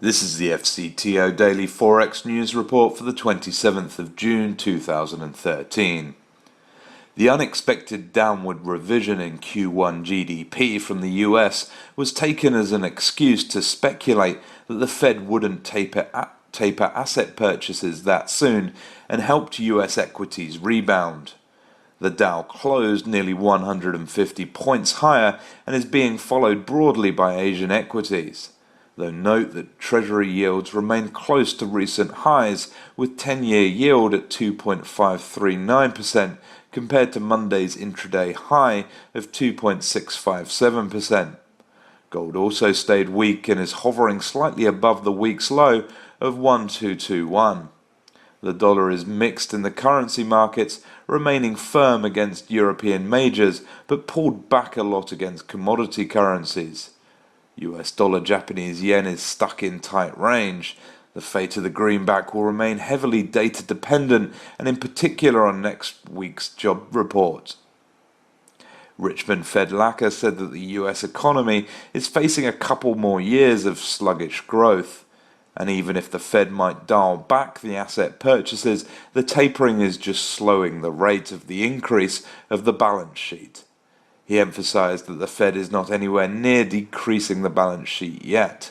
This is the FCTO Daily Forex News Report for the 27th of June 2013. The unexpected downward revision in Q1 GDP from the US was taken as an excuse to speculate that the Fed wouldn't taper asset purchases that soon and helped US equities rebound. The Dow closed nearly 150 points higher and is being followed broadly by Asian equities. Though note that treasury yields remain close to recent highs, with 10-year yield at 2.539% compared to Monday's intraday high of 2.657%. Gold also stayed weak and is hovering slightly above the week's low of 1221. The dollar is mixed in the currency markets, remaining firm against European majors but pulled back a lot against commodity currencies. US dollar Japanese yen is stuck in tight range. The fate of the greenback will remain heavily data dependent and in particular on next week's job report. Richmond Fed Lacquer said that the US economy is facing a couple more years of sluggish growth. And even if the Fed might dial back the asset purchases, the tapering is just slowing the rate of the increase of the balance sheet. He emphasized that the Fed is not anywhere near decreasing the balance sheet yet.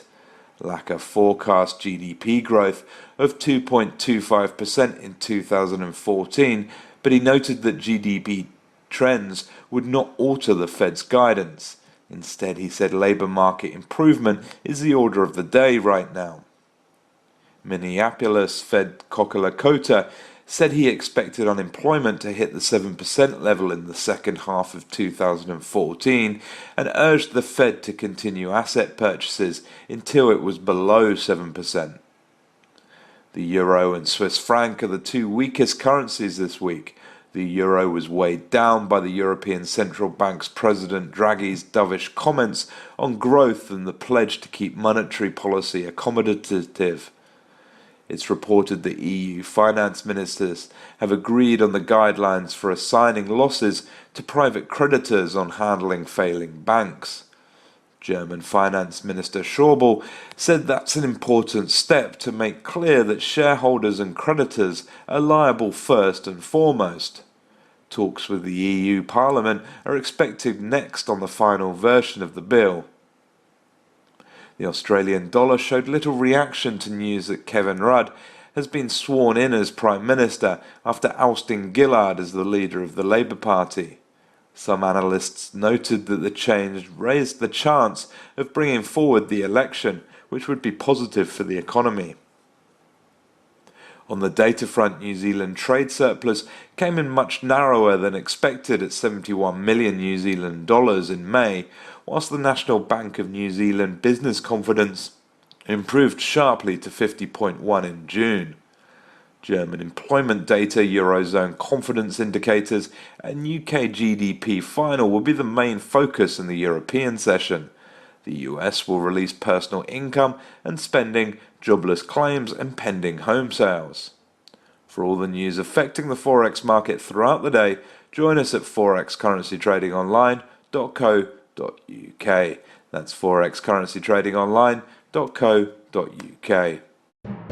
Lacquer forecast GDP growth of 2.25% in 2014, but he noted that GDP trends would not alter the Fed's guidance. Instead, he said labor market improvement is the order of the day right now. Minneapolis Fed Lakota said he expected unemployment to hit the 7% level in the second half of 2014 and urged the Fed to continue asset purchases until it was below 7%. The euro and Swiss franc are the two weakest currencies this week. The euro was weighed down by the European Central Bank's President Draghi's dovish comments on growth and the pledge to keep monetary policy accommodative. It's reported that EU finance ministers have agreed on the guidelines for assigning losses to private creditors on handling failing banks. German Finance Minister Schäuble said that's an important step to make clear that shareholders and creditors are liable first and foremost. Talks with the EU Parliament are expected next on the final version of the bill. The Australian dollar showed little reaction to news that Kevin Rudd has been sworn in as Prime Minister after ousting Gillard as the leader of the Labour Party. Some analysts noted that the change raised the chance of bringing forward the election, which would be positive for the economy. On the data front, New Zealand trade surplus came in much narrower than expected at 71 million New Zealand dollars in May, whilst the National Bank of New Zealand business confidence improved sharply to 50.1 in June. German employment data, Eurozone confidence indicators, and UK GDP final will be the main focus in the European session. The US will release personal income and spending, jobless claims, and pending home sales. For all the news affecting the Forex market throughout the day, join us at forexcurrencytradingonline.co.uk. That's forexcurrencytradingonline.co.uk.